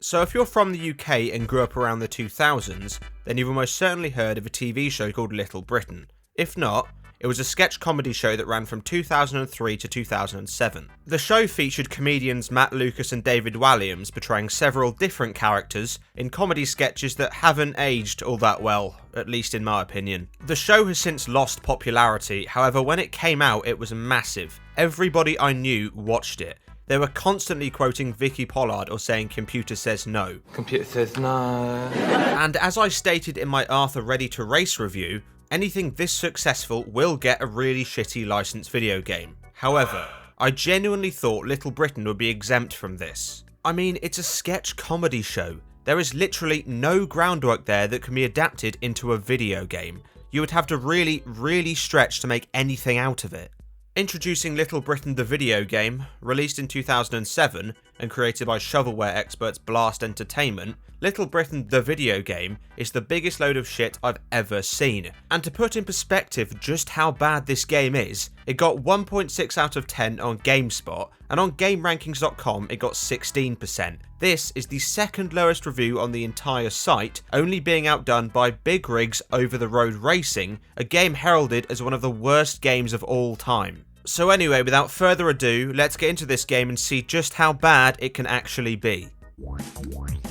So if you're from the UK and grew up around the 2000s, then you've almost certainly heard of a TV show called Little Britain. If not, it was a sketch comedy show that ran from 2003 to 2007. The show featured comedians Matt Lucas and David Walliams portraying several different characters in comedy sketches that haven't aged all that well, at least in my opinion. The show has since lost popularity, however when it came out it was massive. Everybody I knew watched it. They were constantly quoting Vicky Pollard or saying computer says no. Computer says no. And as I stated in my Arthur Ready to Race review, anything this successful will get a really shitty licensed video game. However, I genuinely thought Little Britain would be exempt from this. I mean, it's a sketch comedy show. There is literally no groundwork there that can be adapted into a video game. You would have to really stretch to make anything out of it. Introducing Little Britain the video game, released in 2007 and created by shovelware experts Blast Entertainment, Little Britain the video game is the biggest load of shit I've ever seen. And to put in perspective just how bad this game is, it got 1.6 out of 10 on GameSpot, and on GameRankings.com it got 16%. This is the second lowest review on the entire site, only being outdone by Big Rigs Over the Road Racing, a game heralded as one of the worst games of all time. So anyway, without further ado, let's get into this game and see just how bad it can actually be.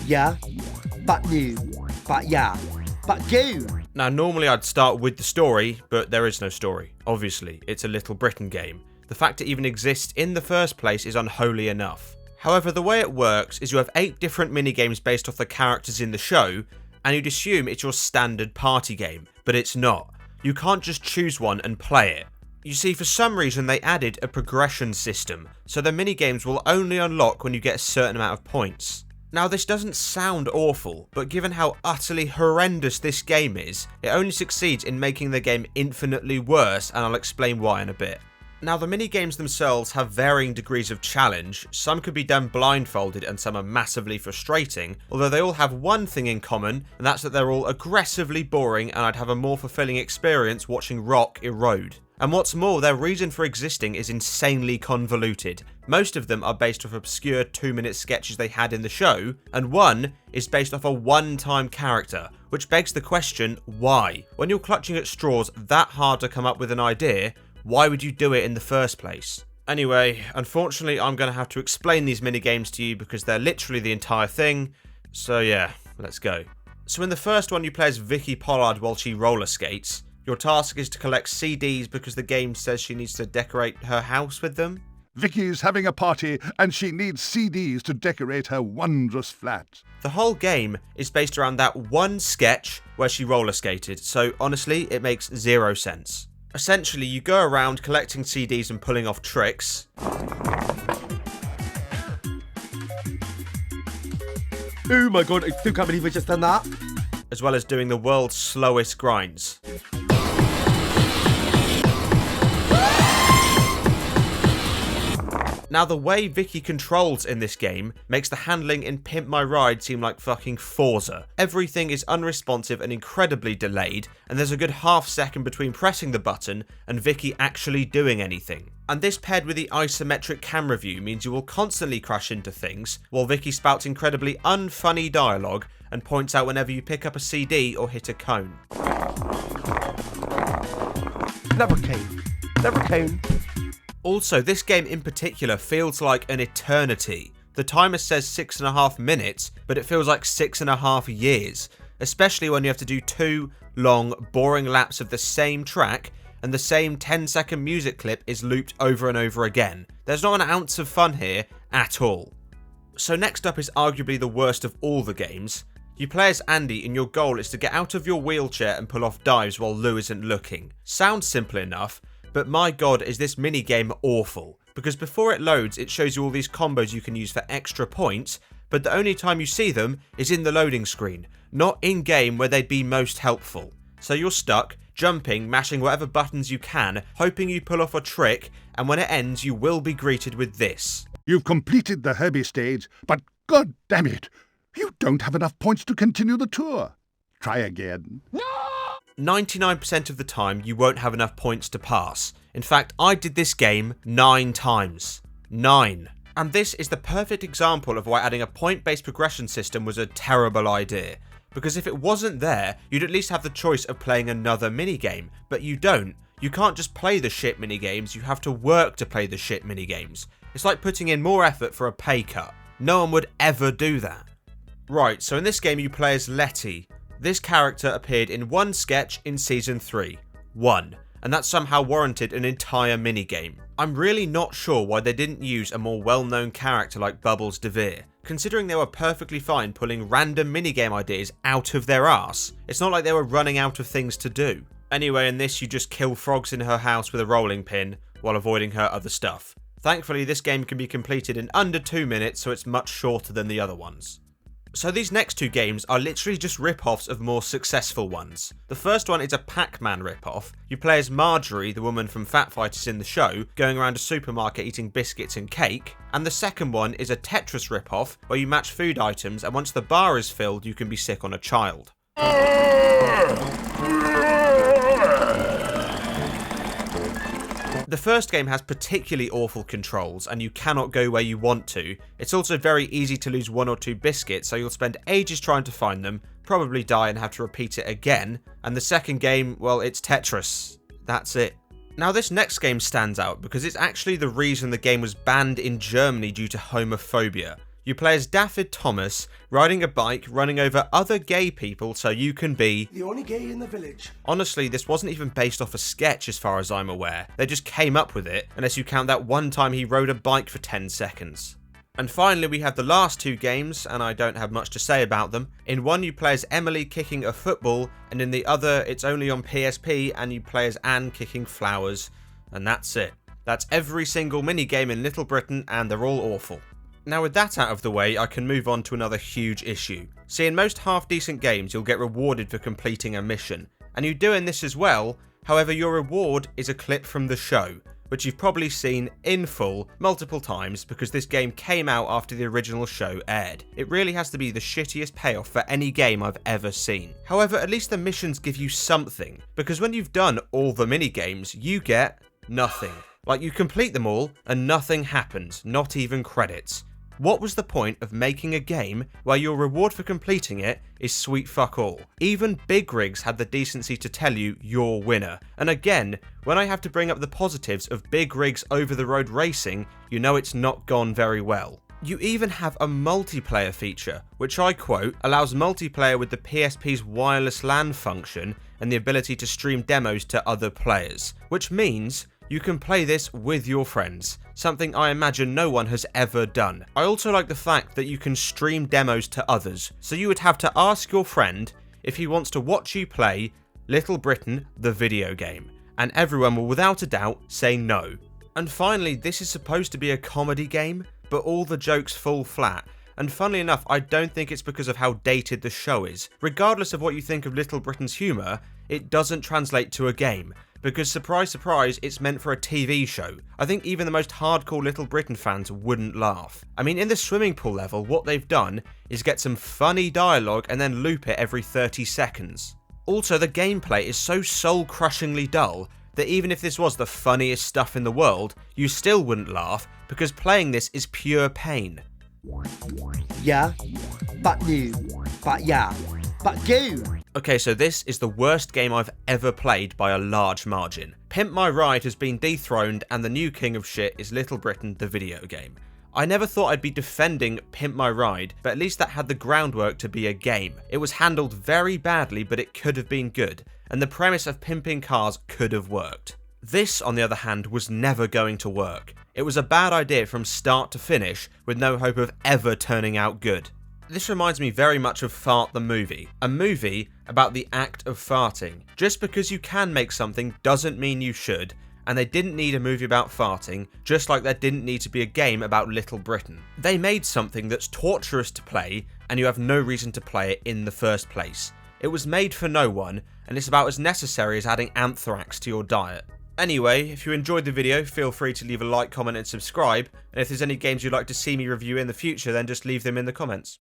Yeah, but new, but yeah, but do. Now normally I'd start with the story, but there is no story. Obviously, it's a Little Britain game. The fact it even exists in the first place is unholy enough. However, the way it works is you have 8 different minigames based off the characters in the show, and you'd assume it's your standard party game, but it's not. You can't just choose one and play it. You see, for some reason they added a progression system, so the minigames will only unlock when you get a certain amount of points. Now this doesn't sound awful, but given how utterly horrendous this game is, it only succeeds in making the game infinitely worse, and I'll explain why in a bit. Now the minigames themselves have varying degrees of challenge, some could be done blindfolded and some are massively frustrating, although they all have one thing in common, and that's that they're all aggressively boring and I'd have a more fulfilling experience watching rock erode. And what's more, their reason for existing is insanely convoluted. Most of them are based off obscure 2-minute sketches they had in the show, and one is based off a one-time character, which begs the question, why? When you're clutching at straws that hard to come up with an idea, why would you do it in the first place? Anyway, unfortunately I'm going to have to explain these minigames to you because they're literally the entire thing, so yeah, let's go. So in the first one you play as Vicky Pollard while she roller skates. Your task is to collect CDs because the game says she needs to decorate her house with them. Vicky's having a party and she needs CDs to decorate her wondrous flat. The whole game is based around that one sketch where she roller skated, so honestly it makes zero sense. Essentially you go around collecting CDs and pulling off tricks. Oh my god, I still can't believe I just done that. As well as doing the world's slowest grinds. Now the way Vicky controls in this game makes the handling in Pimp My Ride seem like fucking Forza. Everything is unresponsive and incredibly delayed, and there's a good half second between pressing the button and Vicky actually doing anything. And this paired with the isometric camera view means you will constantly crash into things, while Vicky spouts incredibly unfunny dialogue and points out whenever you pick up a CD or hit a cone. Never came. Never came. Also, this game in particular feels like an eternity. The timer says 6.5 minutes, but it feels like 6.5 years, especially when you have to do 2 long, boring laps of the same track, and the same 10-second music clip is looped over and over again. There's not an ounce of fun here at all. So next up is arguably the worst of all the games. You play as Andy and your goal is to get out of your wheelchair and pull off dives while Lou isn't looking. Sounds simple enough, but my god is this minigame awful, because before it loads it shows you all these combos you can use for extra points, but the only time you see them is in the loading screen, not in game where they'd be most helpful. So you're stuck, jumping, mashing whatever buttons you can, hoping you pull off a trick, and when it ends you will be greeted with this. You've completed the Herbie stage, but god damn it, you don't have enough points to continue the tour. Try again. No! 99% of the time you won't have enough points to pass. In fact, I did this game 9 times. 9. And this is the perfect example of why adding a point-based progression system was a terrible idea. Because if it wasn't there, you'd at least have the choice of playing another minigame, but you don't. You can't just play the shit minigames, you have to work to play the shit minigames. It's like putting in more effort for a pay cut. No one would ever do that. Right, so in this game you play as Letty. This character appeared in one sketch in Season 3. One. And that somehow warranted an entire minigame. I'm really not sure why they didn't use a more well-known character like Bubbles DeVere, considering they were perfectly fine pulling random minigame ideas out of their arse. It's not like they were running out of things to do. Anyway, in this you just kill frogs in her house with a rolling pin, while avoiding her other stuff. Thankfully this game can be completed in under 2 minutes, so it's much shorter than the other ones. So these next two games are literally just rip-offs of more successful ones. The first one is a Pac-Man rip-off. You play as Marjorie, the woman from Fat Fighters in the show, going around a supermarket eating biscuits and cake. And the second one is a Tetris rip-off, where you match food items and once the bar is filled you can be sick on a child. The first game has particularly awful controls and you cannot go where you want to. It's also very easy to lose 1 or 2 biscuits, so you'll spend ages trying to find them, probably die and have to repeat it again. And the second game, well, it's Tetris. That's it. Now this next game stands out because it's actually the reason the game was banned in Germany due to homophobia. You play as Daffyd Thomas, riding a bike, running over other gay people so you can be the only gay in the village. Honestly, this wasn't even based off a sketch as far as I'm aware. They just came up with it, unless you count that one time he rode a bike for 10 seconds. And finally we have the last two games, and I don't have much to say about them. In one you play as Emily kicking a football, and in the other it's only on PSP and you play as Anne kicking flowers. And that's it. That's every single minigame in Little Britain, and they're all awful. Now with that out of the way, I can move on to another huge issue. See, in most half-decent games you'll get rewarded for completing a mission, and you do in this as well. However, your reward is a clip from the show, which you've probably seen in full multiple times because this game came out after the original show aired. It really has to be the shittiest payoff for any game I've ever seen. However, at least the missions give you something, because when you've done all the minigames, you get nothing. Like, you complete them all and nothing happens, not even credits. What was the point of making a game where your reward for completing it is sweet fuck all? Even Big Rigs had the decency to tell you you're winner. And again, when I have to bring up the positives of Big Rigs over-the-road racing, you know it's not gone very well. You even have a multiplayer feature, which I quote, allows multiplayer with the PSP's wireless LAN function and the ability to stream demos to other players, which means you can play this with your friends, something I imagine no one has ever done. I also like the fact that you can stream demos to others, so you would have to ask your friend if he wants to watch you play Little Britain the video game, and everyone will without a doubt say no. And finally, this is supposed to be a comedy game, but all the jokes fall flat. And funnily enough, I don't think it's because of how dated the show is. Regardless of what you think of Little Britain's humour, it doesn't translate to a game. Because surprise surprise, it's meant for a TV show. I think even the most hardcore Little Britain fans wouldn't laugh. I mean, in the swimming pool level, what they've done is get some funny dialogue and then loop it every 30 seconds. Also, the gameplay is so soul-crushingly dull that even if this was the funniest stuff in the world, you still wouldn't laugh because playing this is pure pain. Yeah, but no, but yeah, but go. Okay, so this is the worst game I've ever played by a large margin. Pimp My Ride has been dethroned and the new king of shit is Little Britain the video game. I never thought I'd be defending Pimp My Ride, but at least that had the groundwork to be a game. It was handled very badly, but it could have been good, and the premise of pimping cars could have worked. This, on the other hand, was never going to work. It was a bad idea from start to finish, with no hope of ever turning out good. This reminds me very much of Fart the movie, a movie about the act of farting. Just because you can make something doesn't mean you should, and they didn't need a movie about farting, just like there didn't need to be a game about Little Britain. They made something that's torturous to play, and you have no reason to play it in the first place. It was made for no one, and it's about as necessary as adding anthrax to your diet. Anyway, if you enjoyed the video, feel free to leave a like, comment and subscribe, and if there's any games you'd like to see me review in the future, then just leave them in the comments.